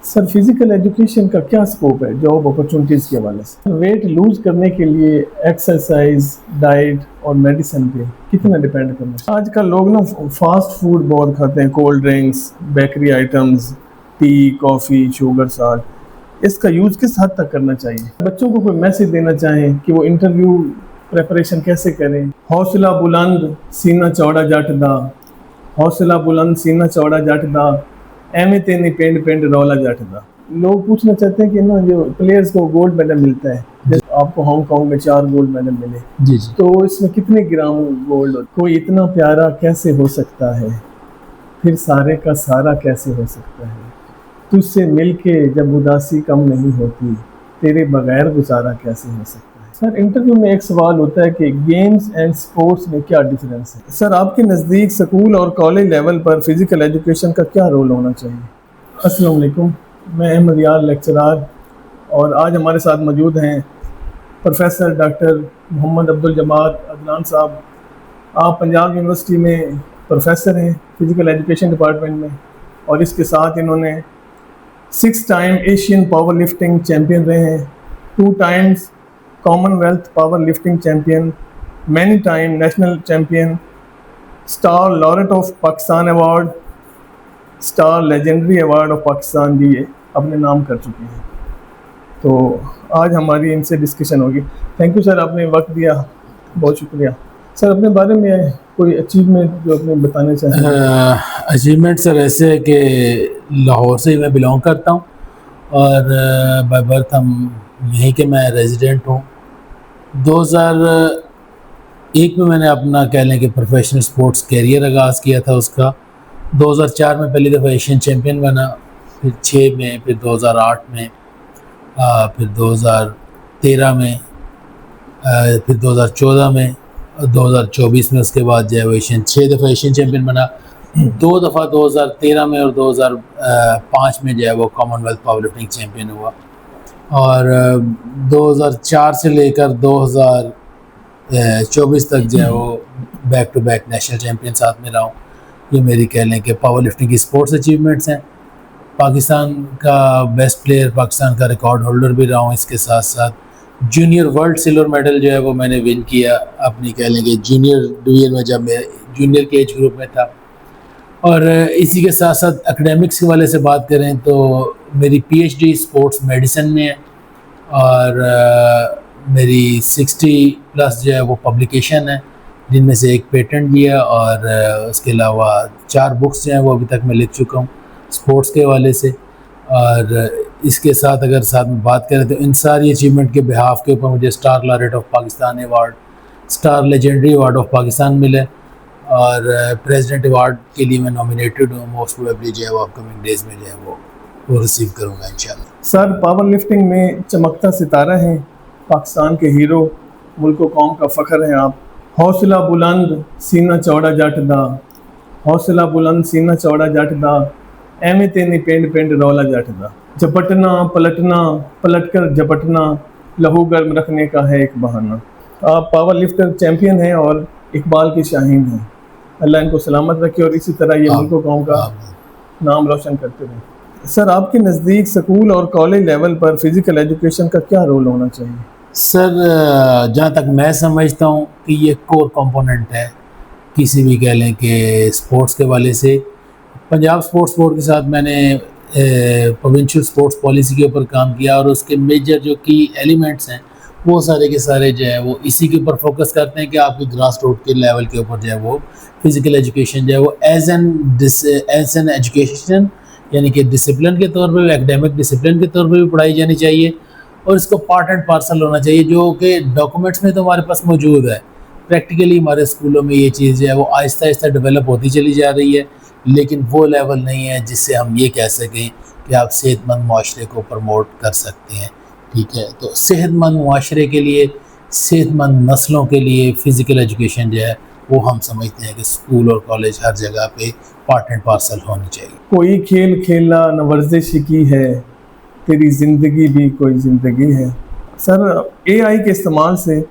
Sir physical education का क्या scope है जॉब अपॉर्चुनिटीज़ के हवाले से? वेट लूज करने के लिए एक्सरसाइज, डाइट और मेडिसिन पे कितना डिपेंड करना चाहिए? आजकल लोग ना फास्ट फूड बहुत खाते हैं, cold drinks, bakery items, T, coffee, sugar, salt. इसका यूज़ किस हद तक करना चाहिए? बच्चों को कोई मैसेज देना चाहें कि वो इंटरव्यू प्रेपरेशन कैसे करें? हौसला बुलंद, सीना चौड़ा जट दा, हौसला बुलंद, सीना चौड़ा जट दा, एवें ते नहीं पिंड पिंड रौला जट दा। लोग पूछना चाहते हैं कि ना जो प्लेयर्स को गोल्ड मेडल मिलता है, जैसे आपको हांगकांग में 4 गोल्ड मेडल मिले, जी जी। तो इसमें कितने ग्राम गोल्ड? कोई इतना प्यारा कैसे हो सकता है, फिर सारे का सारा कैसे हो सकता है, तुझसे मिलके जब उदासी कम नहीं होती, तेरे बगैर गुजारा कैसे हो सकता है। सर इंटरव्यू में एक सवाल होता है कि गेम्स एंड स्पोर्ट्स में क्या डिफरेंस है? सर आपके नज़दीक स्कूल और कॉलेज लेवल पर फिजिकल एजुकेशन का क्या रोल होना चाहिए? अस्सलाम वालेकुम, मैं अहमद यार लेक्चरार, और आज हमारे साथ मौजूद हैं प्रोफेसर डॉक्टर मोहम्मद अब्दुल जमाद अदनान साहब। आप पंजाब यूनिवर्सिटी में प्रोफेसर हैं फिजिकल एजुकेशन डिपार्टमेंट में, और इसके साथ इन्होंने 6 time Asian power lifting champion रहे हैं, 2 times Commonwealth power lifting champion, many time national champion, star laureate of Pakistan award, star legendary award of Pakistan भी अपने नाम कर चुके हैं। तो आज हमारी इनसे डिस्कशन होगी। थैंक यू सर, आपने वक्त दिया, बहुत शुक्रिया। सर अपने बारे में कोई अचीवमेंट जो अपने बताना चाहें? अचीवमेंट सर ऐसे है कि लाहौर से ही मैं बिलोंग करता हूँ, और बाय बर्थ हम यहीं के मैं रेजिडेंट हूँ। 2001 में मैंने अपना कह लें कि प्रोफेशनल स्पोर्ट्स कैरियर आगाज़ किया था उसका। 2004 में पहली दफ़ा एशियन चैम्पियन बना, फिर 6 में, फिर 2008 में, फिर 2013 में, फिर 2014 में, 2024 में। उसके बाद जो है वो 6 दफ़ा एशियन चैम्पियन बना, 2 दफ़ा 2013 में, और 2005 में जो है वो कॉमनवेल्थ पावर लिफ्टिंग चैम्पियन हुआ। और 2004 से लेकर 2024 तक जो है वो back to back national champion साथ में रहा हूँ। ये मेरी कह लें कि पावर लिफ्टिंग की स्पोर्ट्स अचीवमेंट्स हैं। पाकिस्तान का बेस्ट प्लेयर, पाकिस्तान का रिकॉर्ड होल्डर भी रहा हूँ। इसके साथ साथ जूनियर वर्ल्ड सिल्वर मेडल जो है वो मैंने विन किया अपनी कह लें कि जूनियर डिवीजन में, जब मैं जूनियर के एज ग्रुप में था। और इसी के साथ साथ एकेडमिक्स के वाले से बात करें तो मेरी पीएचडी स्पोर्ट्स मेडिसिन में है, और मेरी 60+ जो है वो पब्लिकेशन है, जिनमें से एक पेटेंट भी है, और उसके अलावा 4 बुक्स जो हैं वो अभी तक मैं लिख चुका हूँ स्पोर्ट्स के हवाले से। और इसके साथ अगर साथ में बात करें तो इन सारी अचीवमेंट के बिहाफ के ऊपर मुझे star laureate of Pakistan award, star legendary award of Pakistan मिले, और प्रेसिडेंट अवार्ड के लिए मैं नॉमिनेटेड हूँ। मोस्ट प्रोबेबली जो है वो अपकमिंग डेज में जो है वो रिसीव करूँगा इंशाल्लाह। सर पावर लिफ्टिंग में चमकता सितारा हैं, पाकिस्तान के हीरो, मुल्क व कौम का फ़ख्र हैं आप। हौसला बुलंद, सीना चौड़ा जट दा, हौसला बुलंद, सीना चौड़ा जट दा, एवें ते नहीं पिंड पिंड रौला जट दा। झपटना पलटना, पलट कर झपटना, लहू गर्म रखने का है एक बहाना। आप पावर लिफ्टर चैम्पियन हैं और इकबाल की शाहीन हैं। अल्लाह इनको सलामत रखे और इसी तरह ये मुल्क व कौम का नाम रोशन करते रहें। सर आपके नज़दीक स्कूल और कॉलेज लेवल पर फिज़िकल एजुकेशन का क्या रोल होना चाहिए? सर जहाँ तक मैं समझता हूँ कि ये कोर कंपोनेंट है किसी भी कह लें कि स्पोर्ट्स के वाले से। पंजाब स्पोर्ट्स बोर्ड के साथ मैंने प्रोविंशियल स्पोर्ट्स पॉलिसी के ऊपर काम किया, और उसके मेजर जो की एलिमेंट्स हैं वो सारे के सारे जो है वो इसी के ऊपर फोकस करते हैं कि आपकी ग्रास रूट के लेवल के ऊपर जो है वो फिज़िकल एजुकेशन जो है वो एज एन एजुकेशन यानी कि डिसिप्लिन के तौर पर, एकेडमिक डिसिप्लिन के तौर पर भी पढ़ाई जानी चाहिए, और इसको पार्ट एंड पार्सल होना चाहिए, जो कि डॉक्यूमेंट्स में तो हमारे पास मौजूद है। प्रैक्टिकली हमारे स्कूलों में ये चीज़ जो है वो आहिस्ता आहिस्ता डेवलप होती चली जा रही है, लेकिन वो लेवल नहीं है जिससे हम ये कह सकें कि आप सेहतमंद माशरे को प्रमोट कर सकते हैं। ठीक है, तो सेहतमंद माशरे के लिए, सेहतमंद नस्लों के लिए फ़िज़िकल एजुकेशन जो है वो हम समझते हैं कि स्कूल और कॉलेज हर जगह पे पार्ट एंड पार्सल होनी चाहिए। कोई खेल खेला न वर्जिश की है, तेरी ज़िंदगी भी कोई ज़िंदगी है। सर एआई के इस्तेमाल से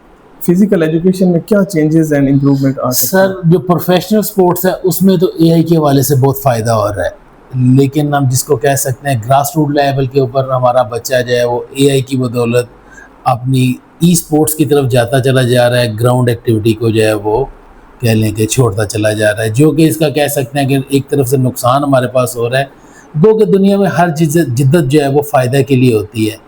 फिज़िकल एजुकेशन में क्या चेंजेस एंड इम्प्रूवमेंट आ सकते हैं? सर जो प्रोफेशनल स्पोर्ट्स है उसमें तो एआई के हवाले से बहुत फ़ायदा हो रहा है। लेकिन हम जिसको कह सकते हैं ग्रास रूट लेवल के ऊपर हमारा बच्चा जो है वो एआई की बदौलत अपनी ई स्पोर्ट्स की तरफ जाता चला जा रहा है, ग्राउंड एक्टिविटी को जो है वो कह लें कि छोड़ता चला जा रहा है, जो कि इसका कह सकते हैं कि एक तरफ से नुकसान हमारे पास हो रहा है। गो कि दुनिया में हर चीज़ जिद्दत जो है वो फ़ायदा के लिए होती है।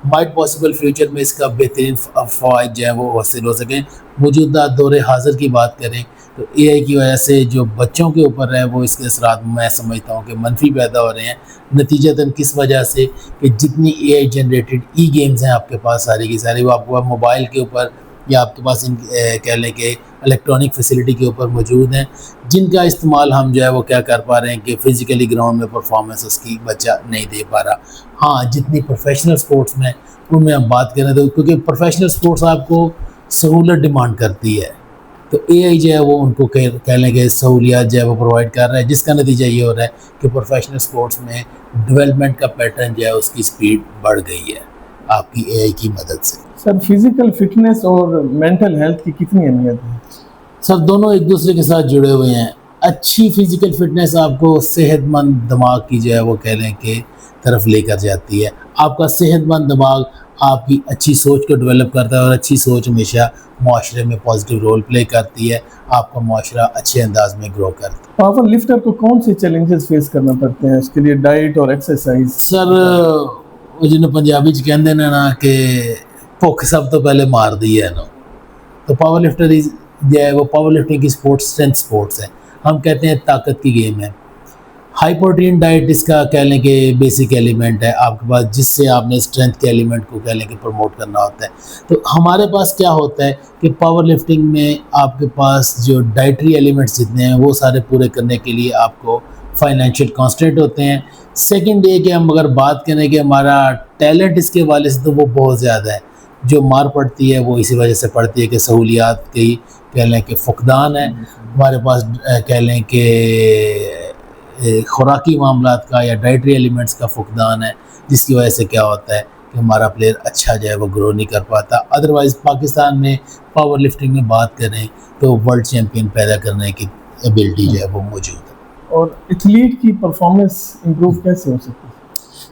माइट पॉसिबल फ्यूचर में इसका बेहतरीन फ़वाइद जो है वो हासिल हो सकें। मौजूदा दौर हाज़िर की बात करें तो एआई की वजह से जो बच्चों के ऊपर है वो इसके असरात मैं समझता हूँ कि मनफी पैदा हो रहे हैं। नतीजतन किस वजह से कि जितनी एआई जनरेटेड ई गेम्स हैं आपके पास सारी की सारी वो आपके पास मोबाइल के ऊपर या आपके पास इन कह लें कि इलेक्ट्रॉनिक फैसिलिटी के ऊपर मौजूद हैं, जिनका इस्तेमाल हम जो है वो क्या कर पा रहे हैं कि फ़िज़िकली ग्राउंड में परफॉर्मेंस उसकी बच्चा नहीं दे पा रहा। हाँ, जितनी प्रोफेशनल स्पोर्ट्स में उनमें हम बात करें तो क्योंकि प्रोफेशनल स्पोर्ट्स आपको सहूलत डिमांड करती है, तो एआई जो है वो उनको कह लें कि सहूलियात जो है वो प्रोवाइड कर रहा है, जिसका नतीजा ये हो रहा है कि प्रोफेशनल स्पोर्ट्स में डेवलपमेंट का पैटर्न जो है उसकी स्पीड बढ़ गई है आपकी एआई की मदद से। सर फिजिकल फिटनेस और मेंटल हेल्थ की कितनी अहमियत है? सर दोनों एक दूसरे के साथ जुड़े हुए हैं। अच्छी फिजिकल फिटनेस आपको सेहतमंद दिमाग की जो है वो कह लें कि तरफ लेकर जाती है। आपका सेहतमंद दिमाग आपकी अच्छी सोच को डेवलप करता है और अच्छी सोच हमेशा माशरे में पॉजिटिव रोल प्ले करती है, आपका माशरा अच्छे अंदाज में ग्रो करता है। पावर लिफ्टर को कौन से चैलेंजेस फेस करना पड़ते हैं उसके लिए, डाइट और एक्सरसाइज? सर वो जिन्हें पंजाबी च कहते हैं ना कि भुख सब तो पहले मार दी है ना, तो पावर लिफ्टर जो है वो पावर लिफ्टिंग की स्पोर्ट्स स्ट्रेंथ स्पोर्ट्स है, हम कहते हैं ताकत की गेम है। हाई प्रोटीन डाइट इसका कह लें कि बेसिक एलिमेंट है आपके पास, जिससे आपने स्ट्रेंथ के एलिमेंट को कह लें कि प्रमोट करना होता है। तो हमारे पास क्या होता है कि पावर लिफ्टिंग में आपके पास जो डाइटरी एलिमेंट्स जितने हैं वो सारे पूरे करने के लिए आपको फाइनेंशियल कॉन्स्टेंट होते हैं। सेकंड ये कि हम अगर बात करें कि हमारा टैलेंट इसके हवाले से तो वो बहुत ज़्यादा है, जो मार पड़ती है वो इसी वजह से पड़ती है कि सहूलियात की कह लें कि फुकदान है हमारे पास, कह लें कि खुराकी मामलात का या डाइटरी एलिमेंट्स का फुकदान है, जिसकी वजह से क्या होता है कि हमारा प्लेयर अच्छा जो है वो ग्रो नहीं कर पाता। अदरवाइज़ पाकिस्तान में पावर लिफ्टिंग में बात करें तो वर्ल्ड चैम्पियन पैदा करने की एबिलिटी जो है वो मौजूद है। और एथलीट की परफॉर्मेंस इंप्रूव कैसे हो सकती है?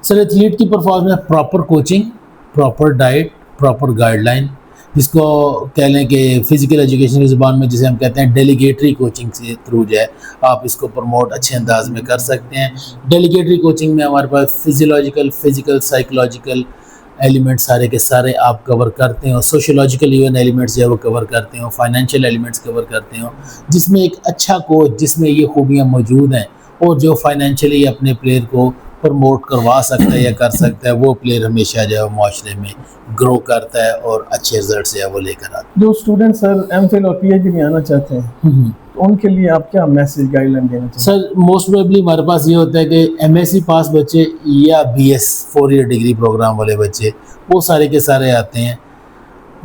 सर एथलीट की performance proper coaching, proper diet, proper guideline, जिसको कह लें कि फ़िज़िकल एजुकेशन की ज़ुबान में जिसे हम कहते हैं डेलीगेटरी कोचिंग के थ्रू जो है आप इसको प्रमोट अच्छे अंदाज में कर सकते हैं। डेलीगेटरी कोचिंग में हमारे पास फिजियोलॉजिकल, फ़िज़िकल, साइकोलॉजिकल एलिमेंट्स सारे के सारे आप कवर करते हो, सोशियोलॉजिकल इवन एलिमेंट्स जो है वो कवर करते हो, फाइनेंशियल एलिमेंट्स कवर करते हो, जिसमें एक अच्छा कोच जिसमें ये खूबियाँ मौजूद हैं और जो फाइनेंशियली अपने प्लेयर को प्रमोट करवा सकता है या कर सकता है, वो प्लेयर हमेशा जो है माशरे में ग्रो करता है और अच्छे रिजल्ट जो है वो लेकर आता है। जो स्टूडेंट सर एमफिल और पीएचडी में आना चाहते हैं तो उनके लिए आप क्या मैसेज गाइडलाइन देना चाहिए? सर मोस्ट प्रोबेबली हमारे पास ये होता है कि एमएससी पास बच्चे या बीएस 4 ईयर डिग्री प्रोग्राम वाले बच्चे वो सारे के सारे आते हैं।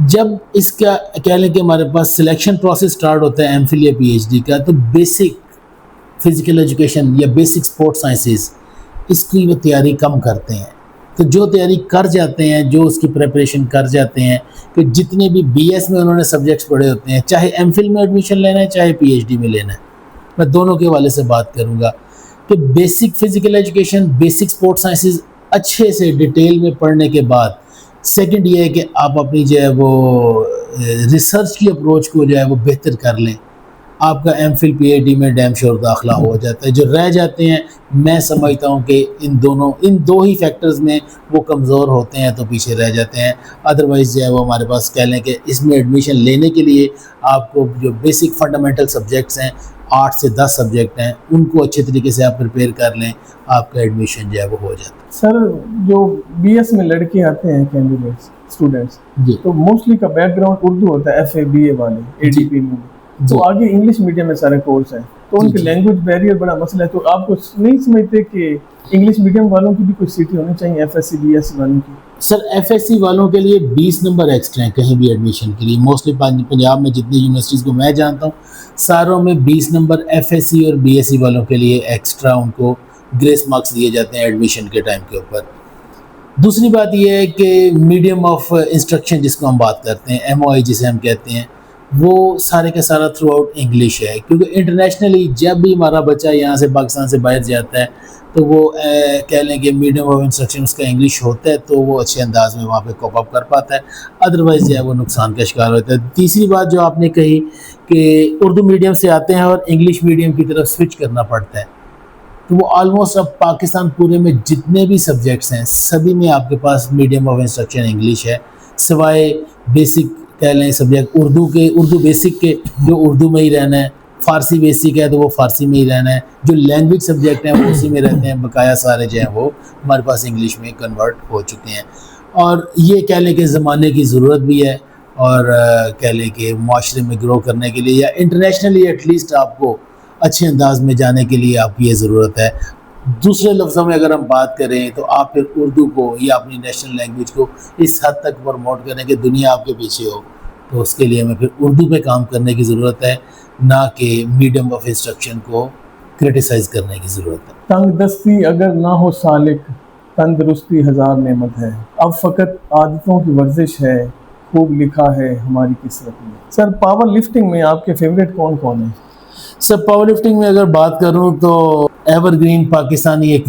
जब इसका कह लें कि हमारे पास सिलेक्शन प्रोसेस स्टार्ट होता है एमफिल या पीएचडी का, तो बेसिक फिज़िकल एजुकेशन या बेसिक स्पोर्ट्स साइंसेज इसकी वो तैयारी कम करते हैं। तो जो तैयारी कर जाते हैं, जो उसकी प्रिपरेशन कर जाते हैं, कि जितने भी बीएस में उन्होंने सब्जेक्ट्स पढ़े होते हैं, चाहे एमफिल में एडमिशन लेना है चाहे पीएचडी में लेना है, मैं दोनों के हवाले से बात करूँगा कि basic physical education, basic sports sciences अच्छे से डिटेल में पढ़ने के बाद सेकंड ये है कि आप अपनी जो है वो रिसर्च की अप्रोच को जो है वो बेहतर कर लें, आपका एमफिल पीएचडी में डैम श्योर दाखिला हो जाता है। जो रह जाते हैं मैं समझता हूँ कि इन दो ही फैक्टर्स में वो कमज़ोर होते हैं तो पीछे रह जाते हैं। अदरवाइज़ जो है वो हमारे पास कह लें कि इसमें एडमिशन लेने के लिए आपको जो बेसिक फंडामेंटल सब्जेक्ट्स हैं 8 से 10 सब्जेक्ट हैं, उनको अच्छे तरीके से आप प्रिपेयर कर लें, आपका एडमिशन जो है वो हो जाता है। सर जो बीएस में लड़के आते हैं कैंडिडेट्स स्टूडेंट्स जी तो मोस्टली का बैकग्राउंड उर्दू होता है, एफए बीए वाले एडीपी में, तो आगे इंग्लिश मीडियम में सारे कोर्स हैं, तो उनके लैंग्वेज बैरियर बड़ा मसला है। तो आपको नहीं समझते कि इंग्लिश मीडियम वालों की भी कुछ सीटें होनी चाहिए एफएससी बीएससी वालों की? सर एफएससी वालों के लिए 20 नंबर एक्स्ट्रा हैं कहीं भी एडमिशन के लिए। मोस्टली पंजाब में जितनी यूनिवर्सिटीज़ को मैं जानता हूँ सारों में 20 नंबर एफएससी और बीएससी वालों के लिए एक्स्ट्रा उनको ग्रेस मार्क्स दिए जाते हैं एडमिशन के टाइम के ऊपर। दूसरी बात यह है कि मीडियम ऑफ इंस्ट्रक्शन जिसको हम बात करते हैं, एमओआई जिसे हम कहते हैं, वो सारे का सारा थ्रू आउट इंग्लिश है, क्योंकि इंटरनेशनली जब भी हमारा बच्चा यहाँ से पाकिस्तान से बाहर जाता है तो वो कह लें कि मीडियम ऑफ इंस्ट्रक्शन उसका इंग्लिश होता है तो वो अच्छे अंदाज में वहाँ पे कॉप अप कर पाता है, अदरवाइज़ जो है वो नुकसान का शिकार होता है। तीसरी बात जो आपने कही कि उर्दू मीडियम से आते हैं और इंग्लिश मीडियम की तरफ स्विच करना पड़ता है, तो वो ऑलमोस्ट अब पाकिस्तान पूरे में जितने भी सब्जेक्ट्स हैं सभी में आपके पास मीडियम ऑफ इंस्ट्रक्शन इंग्लिश है, सिवाय बेसिक कह लें सब्जेक्ट उर्दू बेसिक के जो उर्दू में ही रहना है, फ़ारसी बेसिक है तो वो फ़ारसी में ही रहना है, जो लैंग्वेज सब्जेक्ट हैं वो उसी में रहते हैं, बकाया सारे जो हैं वो हमारे पास इंग्लिश में कन्वर्ट हो चुके हैं। और ये कह लें कि ज़माने की ज़रूरत भी है और कह लें कि माशरे में ग्रो करने के लिए या इंटरनेशनली एटलीस्ट आपको अच्छे अंदाज में जाने के लिए आपकी ये ज़रूरत है। दूसरे लफ्ज़ों में अगर हम बात करें तो आप फिर उर्दू को या अपनी नेशनल लैंग्वेज को इस हद तक प्रमोट करें कि दुनिया आपके पीछे हो, तो उसके लिए हमें फिर उर्दू पे काम करने की ज़रूरत है, ना कि मीडियम ऑफ इंस्ट्रक्शन को क्रिटिसाइज़ करने की ज़रूरत है। तंगदस्ती अगर ना हो सालिक, तंदुरुस्ती हज़ार नेमत है, अब फ़कत आदतों की वर्जिश है, खूब लिखा है हमारी किस्मत में। सर पावर लिफ्टिंग में आपके फेवरेट कौन कौन है? सर पावर लिफ्टिंग में अगर बात करूं तो एवरग्रीन पाकिस्तानी एक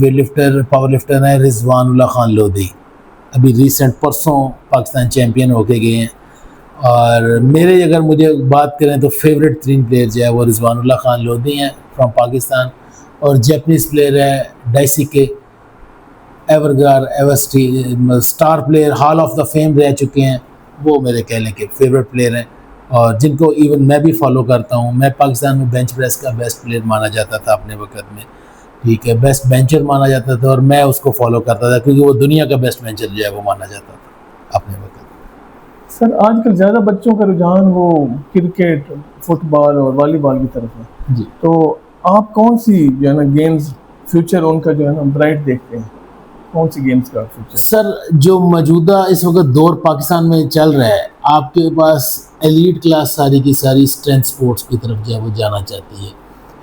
पावर लिफ्टर है रिजवानुल्ला खान लोधी, अभी रिसेंट परसों पाकिस्तान चैम्पियन होके गए हैं। और मेरे अगर मुझे बात करें तो फेवरेट 3 प्लेयर जो है वो रिजवानुल्ला खान लोधी हैं फ्रॉम पाकिस्तान, और जैपनीज़ प्लेयर है डाइसिके एवरगार एवस्टी, स्टार प्लेयर हॉल ऑफ द फेम रह चुके हैं, वो मेरे कह लें कि फेवरेट प्लेयर हैं और जिनको इवन मैं भी फॉलो करता हूँ। मैं पाकिस्तान में बेंच प्रेस का बेस्ट प्लेयर माना जाता था अपने वक्त में, ठीक है, बेस्ट बेंचर माना जाता था और मैं उसको फॉलो करता था क्योंकि वो दुनिया का बेस्ट बेंचर जो है वो माना जाता था अपने वक्त। सर आजकल ज़्यादा बच्चों का रुझान वो क्रिकेट, फुटबॉल और वॉलीबॉल की तरफ है जी, तो आप कौन सी जो है ना गेम्स फ्यूचर उनका जो है ना ब्राइट देखते हैं, कौन सी गेम्स का फ्यूचर? सर जो मौजूदा इस वक्त दौर पाकिस्तान में चल रहा है, आपके पास एलीट क्लास सारी की सारी स्ट्रेंथ स्पोर्ट्स की तरफ जो है वो जाना चाहती है।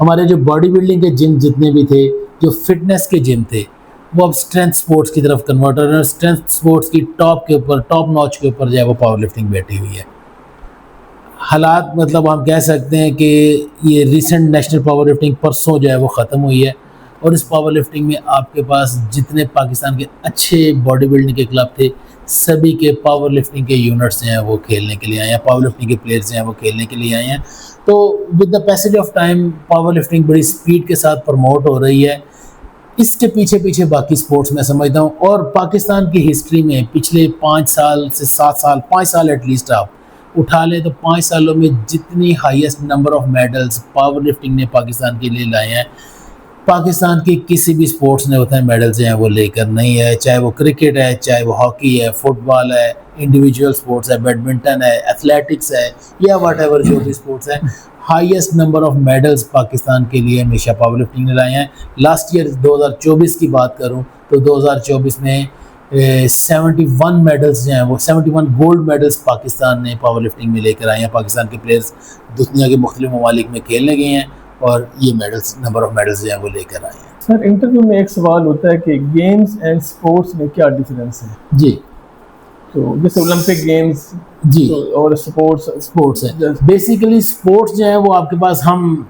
हमारे जो बॉडी बिल्डिंग के जिम जितने भी थे, जो फिटनेस के जिम थे, वो अब स्ट्रेंथ स्पोर्ट्स की तरफ कन्वर्ट हो रहे हैं और स्ट्रेंथ स्पोर्ट्स की टॉप के ऊपर, टॉप नॉच के ऊपर जो है वो पावर लिफ्टिंग बैठी हुई है। हालात मतलब हम कह सकते हैं कि ये रिसेंट नेशनल पावर लिफ्टिंग परसों जो है वो ख़त्म हुई है और इस पावर लिफ्टिंग में आपके पास जितने पाकिस्तान के अच्छे बॉडी बिल्डिंग के क्लब थे सभी के पावर लिफ्टिंग के यूनिट्स हैं वो खेलने के लिए आए हैं, पावर लिफ्टिंग के प्लेयर्स हैं वो खेलने के लिए आए हैं। तो with the passage of time power lifting बड़ी स्पीड के साथ प्रमोट हो रही है। इसके पीछे पीछे बाकी स्पोर्ट्स मैं समझता हूँ, और पाकिस्तान की हिस्ट्री में पिछले 5 साल से 7 साल, 5 साल एटलीस्ट आप उठा लें तो 5 सालों में जितनी highest number of medals power lifting ने पाकिस्तान के लिए लाए हैं, पाकिस्तान की किसी भी स्पोर्ट्स ने उतने मेडल्स हैं वो लेकर नहीं है, चाहे वो क्रिकेट है, चाहे वो हॉकी है, फुटबॉल है, इंडिविजुअल स्पोर्ट्स है, बैडमिंटन है, एथलेटिक्स है या व्हाटएवर जो भी स्पोर्ट्स है, highest number of medals Pakistan के लिए हमेशा पावर लिफ्टिंग ने लाए हैं। लास्ट ईयर 2024 की बात करूं तो 2024 में 71 मेडल्स जो हैं वो 71 गोल्ड मेडल्स पाकिस्तान ने पावर लिफ्टिंग में लेकर आए हैं। पाकिस्तान के प्लेयर्स दुनिया के मुख्तलिफ ममालिक में खेलने गए हैं और ये मेडल्स, नंबर ऑफ मेडल्स जो हैं वो लेकर आए हैं। सर इंटरव्यू में एक सवाल होता है कि गेम्स एंड स्पोर्ट्स में क्या डिफरेंस है? जी, तो जैसे ओलंपिक गेम्स जी तो और स्पोर्ट्स है बेसिकली। स्पोर्ट्स जो है वो आपके पास, हम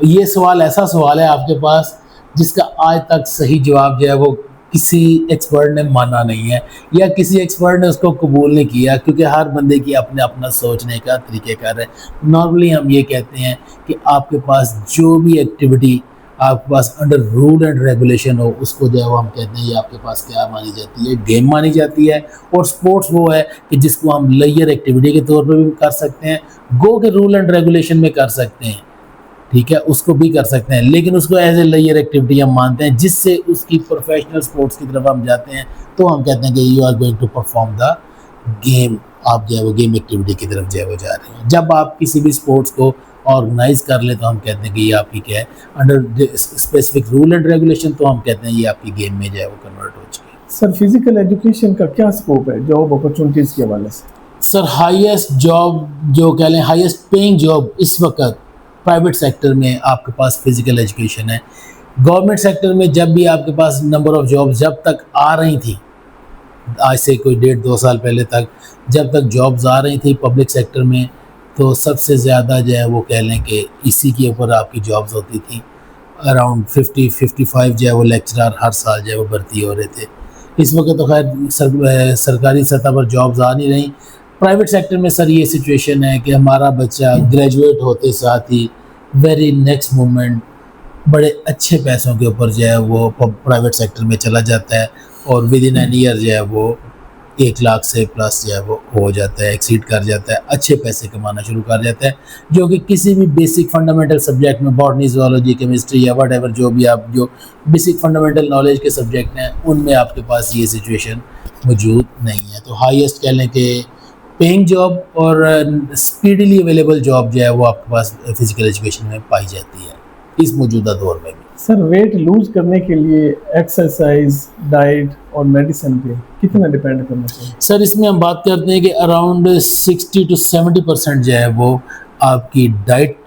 ये सवाल ऐसा सवाल है आपके पास जिसका आज तक सही जवाब जो है वो किसी एक्सपर्ट ने माना नहीं है या किसी एक्सपर्ट ने उसको कबूल नहीं किया, क्योंकि हर बंदे की अपने अपना सोचने का तरीक़ेकार है। नॉर्मली हम ये कहते हैं कि आपके पास जो भी एक्टिविटी आपके पास अंडर रूल एंड रेगुलेशन हो उसको जो है वो हम कहते हैं ये आपके पास क्या मानी जाती है, गेम मानी जाती है। और स्पोर्ट्स वो है कि जिसको हम लेयर एक्टिविटी के तौर पर भी कर सकते हैं, गो के रूल एंड रेगुलेशन में कर सकते हैं, ठीक है, उसको भी कर सकते हैं, लेकिन उसको एज ए लेयर एक्टिविटी हम मानते हैं, जिससे उसकी प्रोफेशनल स्पोर्ट्स की तरफ हम जाते हैं तो हम कहते हैं कि you are going to perform the game, आप जो है वो गेम एक्टिविटी की तरफ जो है वो जा रहे हैं। जब आप किसी भी स्पोर्ट्स को ऑर्गेनाइज कर ले तो हम कहते हैं कि ये आपकी क्या है under specific rule and regulation, तो हम कहते हैं ये आपकी गेम में जो है वो कन्वर्ट हो चुकी है। सर फिजिकल एजुकेशन का क्या स्कोप है जॉब अपॉर्चुनिटीज़ के हवाले से? सर हाईएस्ट जॉब जो कह लें, हाईएस्ट पेइंग जॉब इस वक्त प्राइवेट सेक्टर में आपके पास फिज़िकल एजुकेशन है। गवर्नमेंट सेक्टर में जब भी आपके पास नंबर ऑफ़ जॉब्स जब तक आ रही थी, आज से कोई 1.5-2 साल पहले तक जब तक जॉब्स आ रही थी पब्लिक सेक्टर में, तो सबसे ज़्यादा जो है वो कह लें कि इसी के ऊपर आपकी जॉब्स होती थी। अराउंड 50-55 जो है वो लेक्चरर हर साल जो है वो भर्ती हो रहे थे। इस वक्त तो खैर सरकारी सतह पर जॉब्स आ नहीं रही। प्राइवेट सेक्टर में सर ये सिचुएशन है कि हमारा बच्चा ग्रेजुएट होते साथ ही वेरी नेक्स्ट मोमेंट बड़े अच्छे पैसों के ऊपर जो है वो प्राइवेट सेक्टर में चला जाता है और विद इन एन ईयर जो है वो 1 लाख से प्लस जो है वो हो जाता है, एक्सीड कर जाता है, अच्छे पैसे कमाना शुरू कर जाता है, जो कि किसी भी बेसिक फंडामेंटल सब्जेक्ट में बॉटनी, ज़ूलॉजी, केमिस्ट्री या वट एवर जो भी आप जो बेसिक फंडामेंटल नॉलेज के सब्जेक्ट हैं उनमें आपके पास ये सिचुएशन मौजूद नहीं है। तो हाईएस्ट कह लें कि पेइंग जॉब और स्पीडीली अवेलेबल जॉब जो है वो आपके पास फिजिकल एजुकेशन में पाई जाती है इस मौजूदा दौर में भी। सर वेट लूज करने के लिए एक्सरसाइज, डाइट और मेडिसिन पे कितना डिपेंड करना चाहिए? सर इसमें हम बात करते हैं कि अराउंड 60 to 70% जो है वो आपकी डाइट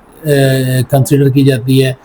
कंसिडर की जाती है,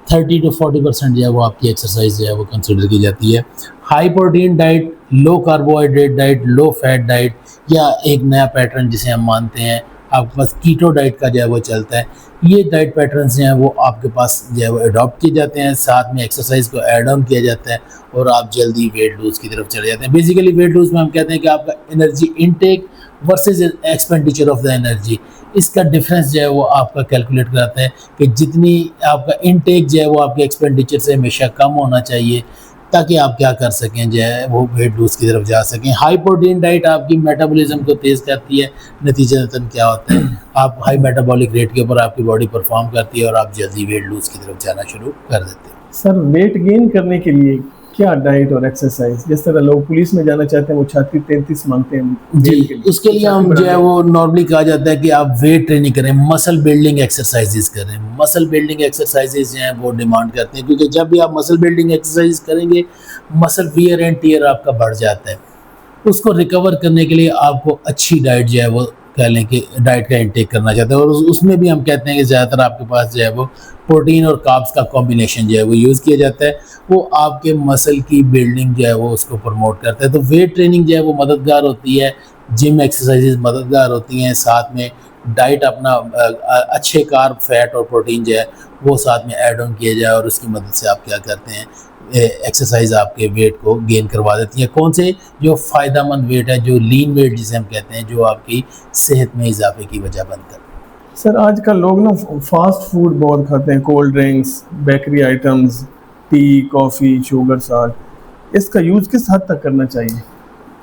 30 to 40% जो है वो आपकी एक्सरसाइज जो है वो कंसिडर की जाती है। हाई प्रोटीन डाइट, लो carbohydrate diet, low fat diet या एक नया पैटर्न जिसे हम मानते हैं आपके पास कीटो डाइट का जो है वो चलता है। ये डाइट पैटर्न्स जो हैं वो आपके पास जो है वो अडॉप्ट किए जाते हैं, साथ में एक्सरसाइज को ऐड ऑन किया जाता है और आप जल्दी वेट लूज़ की तरफ चले जाते हैं। बेसिकली वेट लूज़ में हम कहते हैं कि आपका energy intake versus expenditure of the energy, इसका डिफरेंस जो है वो आपका कैलकुलेट कराता है कि जितनी आपका इनटेक जो है वो आपके एक्सपेंडिचर से हमेशा कम होना चाहिए ताकि आप क्या कर सकें जो है वो वेट लूज़ की तरफ जा सकें। हाई प्रोटीन डाइट आपकी मेटाबॉलिज्म को तेज़ करती है, नतीजतन क्या होता है आप हाई मेटाबॉलिक रेट के ऊपर आपकी बॉडी परफॉर्म करती है और आप जल्दी वेट लूज़ की तरफ जाना शुरू कर देते हैं। सर वेट गेन करने के लिए क्या डाइट और एक्सरसाइज, जिस तरह लोग पुलिस में जाना चाहते हैं वो 36-33 मांगते हैं जी, उसके लिए हम जो है वो नॉर्मली कहा जाता है कि आप वेट ट्रेनिंग करें, मसल बिल्डिंग एक्सरसाइजेज करें। मसल बिल्डिंग एक्सरसाइजेज जो हैं वो डिमांड करते हैं क्योंकि जब भी आप मसल बिल्डिंग एक्सरसाइज करेंगे मसल वियर एंड टियर आपका बढ़ जाता है। उसको रिकवर करने के लिए आपको अच्छी डाइट जो है वो कह लें कि डाइट का इंटेक करना चाहते हैं और उसमें भी हम कहते हैं कि ज़्यादातर आपके पास जो है वो प्रोटीन और कार्ब्स का कॉम्बिनेशन जो है वो यूज़ किया जाता है, वो आपके मसल की बिल्डिंग जो है वो उसको प्रमोट करता है। तो वेट ट्रेनिंग जो है वो मददगार होती है, जिम एक्सरसाइजेज मददगार होती हैं, साथ में डाइट अपना अच्छे कार्ब, फैट और प्रोटीन जो है वो साथ में ऐड ऑन किया जाए और उसकी मदद से आप क्या करते हैं एक्सरसाइज आपके वेट को गेन करवा देती है। कौन से जो फ़ायदेमंद वेट है, जो लीन वेट जिसे हम कहते हैं, जो आपकी सेहत में इजाफे की वजह बनता है। सर आजकल लोग ना फास्ट फूड बहुत खाते हैं, cold drinks, bakery items, T, coffee, sugar, salt, इसका यूज़ किस हद तक करना चाहिए?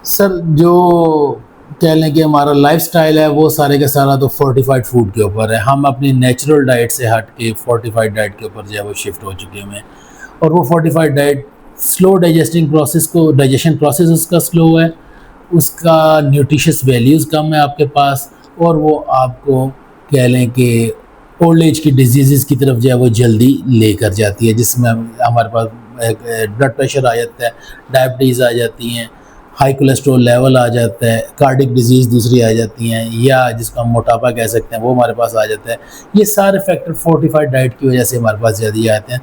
सर जो कह लें कि हमारा लाइफस्टाइल है वो सारे का सारा तो फोर्टिफाइड फूड के ऊपर है। हम अपनी नेचुरल डाइट से हट के फोर्टिफाइड डाइट के ऊपर जो है वो शिफ्ट हो चुके हैं और वो fortified diet slow digesting process को, डाइजेशन प्रोसेस उसका स्लो है, उसका न्यूट्रिशियस वैल्यूज़ कम है आपके पास और वो आपको कह लें कि ओल्ड एज की डिजीज़ की तरफ जो है वो जल्दी लेकर जाती है, जिसमें हमारे पास ब्लड प्रेशर आ जाता है, डायबिटीज़ आ जाती हैं, हाई कोलेस्ट्रॉल लेवल आ जाता है, कार्डिक डिजीज़ दूसरी आ जाती हैं या जिसको हम मोटापा कह सकते हैं वो हमारे पास आ जाता है। ये सारे फैक्टर फोर्टिफाइड डाइट की वजह से हमारे पास जल्दी आते हैं।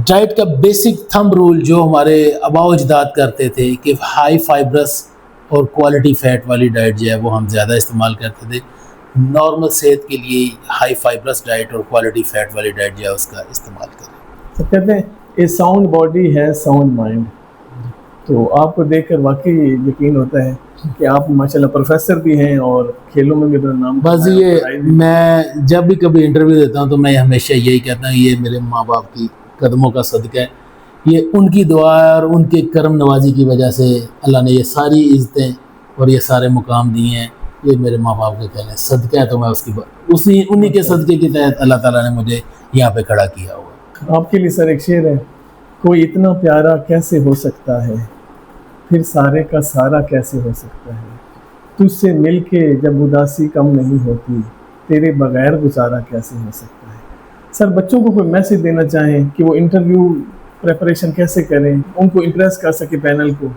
डाइट का बेसिक थंब रूल जो हमारे आबाओ अजदाद करते थे कि हाई फाइब्रस और क्वालिटी फ़ैट वाली डाइट जो है वो हम ज़्यादा इस्तेमाल करते थे। नॉर्मल सेहत के लिए हाई फाइब्रस डाइट और क्वालिटी फ़ैट वाली डाइट जो है उसका इस्तेमाल करें। तो कहते हैं ए साउंड बॉडी है साउंड माइंड, तो आपको देखकर वाकई यकीन होता है कि आप माशाल्लाह प्रोफेसर भी हैं और खेलों में भी अपना नाम। बस ये मैं जब भी कभी इंटरव्यू देता हूँ तो मैं हमेशा यही कहता हूँ ये मेरे माँ बाप की कदमों का सदका है, ये उनकी दुआ और उनके करम नवाजी की वजह से अल्लाह ने ये सारी इज़्ज़तें और ये सारे मुकाम दिए हैं। ये मेरे माँ बाप के कहने सदका है, तो मैं उसकी उन्हीं के सदके के तहत अल्लाह ताला ने मुझे यहाँ पे खड़ा किया हुआ। आपके लिए सर एक शेर है, कोई इतना प्यारा कैसे हो सकता है, फिर सारे का सारा कैसे हो सकता है, तुझसे मिल के जब उदासी कम नहीं होती, तेरे बगैर गुजारा कैसे हो सकता है। सर बच्चों को कोई मैसेज देना चाहें कि वो इंटरव्यू प्रेपरेशन कैसे करें, उनको इम्प्रेस कर सके पैनल को?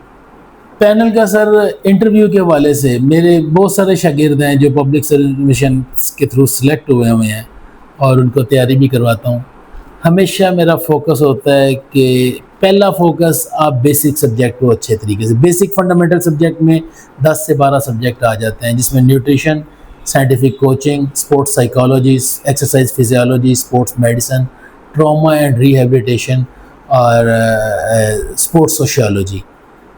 पैनल का सर इंटरव्यू के हवाले से मेरे बहुत सारे शागिर्द हैं जो पब्लिक सर्विस मिशन के थ्रू सेलेक्ट हुए हैं और उनको तैयारी भी करवाता हूँ। हमेशा मेरा फोकस होता है कि पहला फोकस आप बेसिक सब्जेक्ट को अच्छे तरीके से, बेसिक फंडामेंटल सब्जेक्ट में 10 से 12 सब्जेक्ट आ जाते हैं जिसमें nutrition, scientific coaching, sports psychology, exercise physiology, sports medicine, trauma and rehabilitation और स्पोर्ट्स सोशियोलॉजी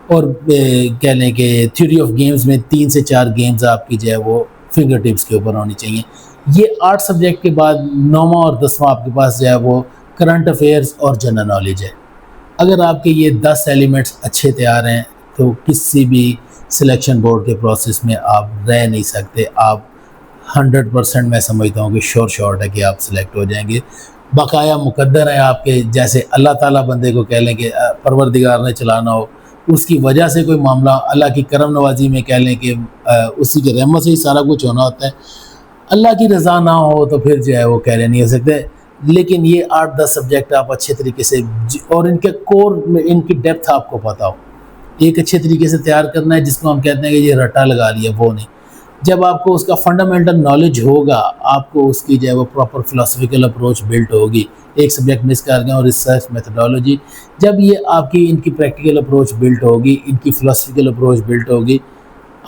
और कह लें कि थ्योरी ऑफ गेम्स में 3 से 4 गेम्स आपकी जो है वो फिंगर टिप्स के ऊपर होनी चाहिए। ये 8 सब्जेक्ट के बाद 9वां और 10वां आपके पास जो है वो करंट अफेयर्स और जनरल नॉलेज है। अगर आपके ये 10 एलिमेंट्स अच्छे तैयार हैं तो किसी भी सिलेक्शन बोर्ड के प्रोसेस में आप रह नहीं सकते। आप 100% मैं समझता हूँ कि श्योर शॉट है कि आप सिलेक्ट हो जाएंगे। बकाया मुकद्दर है आपके, जैसे अल्लाह ताला बंदे को कह लें कि परवरदिगार ने चलाना हो, उसकी वजह से कोई मामला अल्लाह की करम नवाजी में कह लें कि उसी के रहमत से ही सारा कुछ होना होता है। अल्लाह की रज़ा ना हो तो फिर जो है वो कह नहीं हो सकते। लेकिन ये 8-10 सब्जेक्ट आप अच्छे तरीके से और इनके कोर में इनकी डेप्थ आपको पता हो, एक अच्छे तरीके से तैयार करना है, जिसको हम कहते हैं कि ये रट्टा लगा लिया, वो नहीं। जब आपको उसका फंडामेंटल नॉलेज होगा, आपको उसकी जो है वो प्रॉपर फिलोसफिकल अप्रोच बिल्ट होगी। एक सब्जेक्ट मिस कर गए और रिसर्च मेथडोलॉजी, जब ये आपकी इनकी प्रैक्टिकल अप्रोच बिल्ट होगी, इनकी फिलोसफिकल अप्रोच बिल्ट होगी,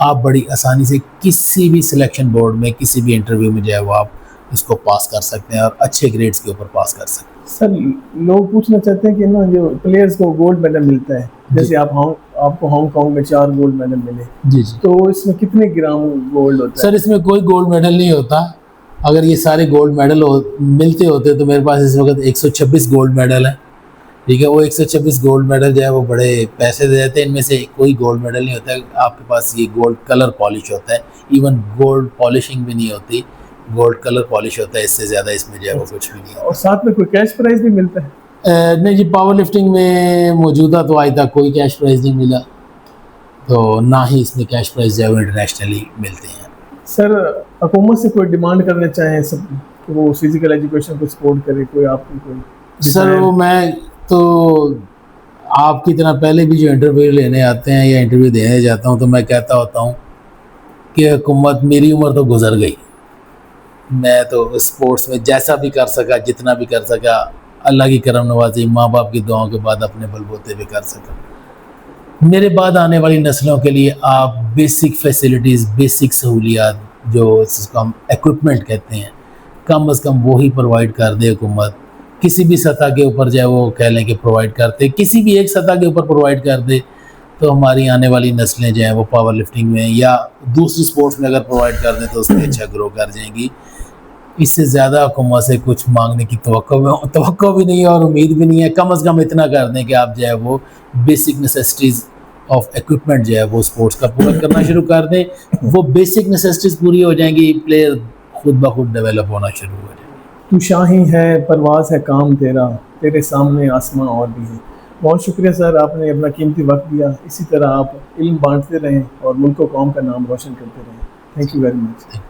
आप बड़ी आसानी से किसी भी सिलेक्शन बोर्ड में किसी भी इंटरव्यू में जो है वो आप इसको पास कर सकते हैं और अच्छे ग्रेड्स के ऊपर पास कर सकते हैं। सर, लोग पूछना चाहते हैं कि ना जो प्लेयर्स को गोल्ड मेडल मिलता है, जैसे आपको हांगकांग में 4 गोल्ड मेडल मिले, जी जी, तो इसमें कितने ग्राम गोल्ड होता है? सर इसमें कोई गोल्ड मेडल नहीं होता। अगर ये सारे गोल्ड मेडल मिलते होते तो मेरे पास इस वक्त 126 गोल्ड मेडल है। ठीक है, वो 126 गोल्ड मेडल जो है वो बड़े पैसे दे देते हैं, इनमें से कोई गोल्ड मेडल नहीं होता है। आपके पास ये गोल्ड कलर पॉलिश होता है, इवन गोल्ड पॉलिशिंग भी नहीं होती, गोल्ड कलर पॉलिश होता है, इससे ज़्यादा इसमें जो है वो कुछ भी नहीं होता। और साथ में कोई कैश प्राइज भी मिलता है? नहीं जी, पावर लिफ्टिंग में मौजूदा तो आज तक कोई कैश प्राइज़ नहीं मिला, तो ना ही इसमें कैश प्राइज़ जो है वो इंटरनेशनली मिलते हैं। सर, हुकूमत से कोई डिमांड करना चाहें सब कि वो फिजिकल एजुकेशन को सपोर्ट करे, कोई आपकी कोई? सर वो मैं तो आपकी तरह पहले भी जो इंटरव्यू लेने आते हैं या इंटरव्यू देने जाता हूँ तो मैं कहता होता हूँ कि हुकूमत, मेरी उम्र तो गुजर गई, मैं तो स्पोर्ट्स में जैसा भी कर सका, जितना भी कर सका, अल्लाह की करम नवाजी, माँ बाप की दुआओं के बाद अपने बलबूते पे कर सका। मेरे बाद आने वाली नस्लों के लिए आप बेसिक फैसिलिटीज़, बेसिक सहूलियात, जो जिसको हम इक्विपमेंट कहते हैं, कम अज़ कम वही प्रोवाइड कर दे हुकूमत। किसी भी सतह के ऊपर जो है वो कह लें कि प्रोवाइड करते, किसी भी एक सतह के ऊपर प्रोवाइड कर दे तो हमारी आने वाली नस्लें जो हैं वो पावर लिफ्टिंग में या दूसरी स्पोर्ट्स में अगर प्रोवाइड कर दें तो उसमें अच्छा ग्रो कर जाएंगी। इससे ज़्यादा हुकूमत से कुछ मांगने की तवक्को भी नहीं है और उम्मीद भी नहीं है। कम अज़ कम इतना कर दें कि आप जो है वो बेसिक नेसेसिटीज़ ऑफ इक्विपमेंट जो है वो स्पोर्ट्स का पूरा करना शुरू कर दें। वो बेसिक नेसेसिटीज़ पूरी हो जाएंगी, प्लेयर खुद ब खुद डेवलप होना शुरू हो जाएंगे। तू शाही है, परवाज़ है काम तेरा, तेरे सामने आसमां और भी है। बहुत शुक्रिया सर, आपने अपना कीमती वक्त दिया। इसी तरह आप इल्म बांटते रहें और मुल्क व कौम का नाम रोशन करते रहें। Thank you very much.